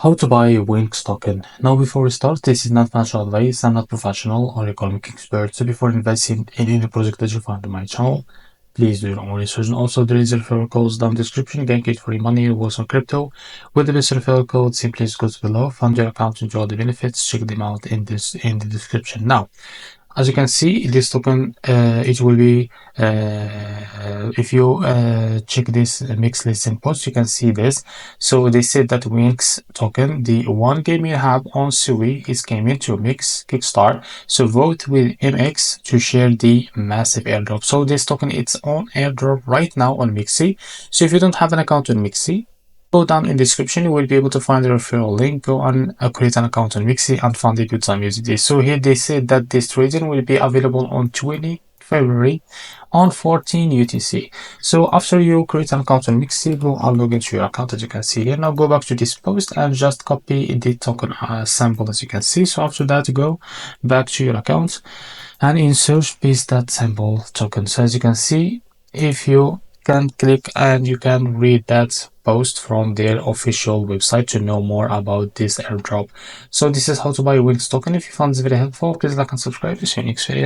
How to buy WinX token. Now before we start, this is not financial advice. I'm not professional or economic expert. So before investing in any project that you find on my channel, please do your own research. And also there is a referral code down in the description. You can get free money or work on crypto. With the best referral code, simply go below, fund your account, enjoy the benefits. Check them out in the description. Now, as you can see, this token, it will be, if you check this mix listing post, you can see this. So they said that WinX token, the one game you have on Sui, is coming to MEXC Kickstart. So vote with MEXC to share the massive airdrop. So this token, it's on airdrop right now on MEXC. So if you don't have an account on MEXC, go down in the description, you will be able to find the referral link. Go and create an account on MEXC and fund it with some USD. So here they said that this trading will be available on 20 February on 14 UTC. So after you create an account on MEXC, go and log into your account as you can see here. Now go back to this post and just copy the token sample as you can see. So after that, go back to your account and in search paste that sample token. So as you can see, if you can click and you can read that post from their official website to know more about this airdrop. So this is how to buy WinX token. If you found this very helpful, please like and subscribe to see you next video.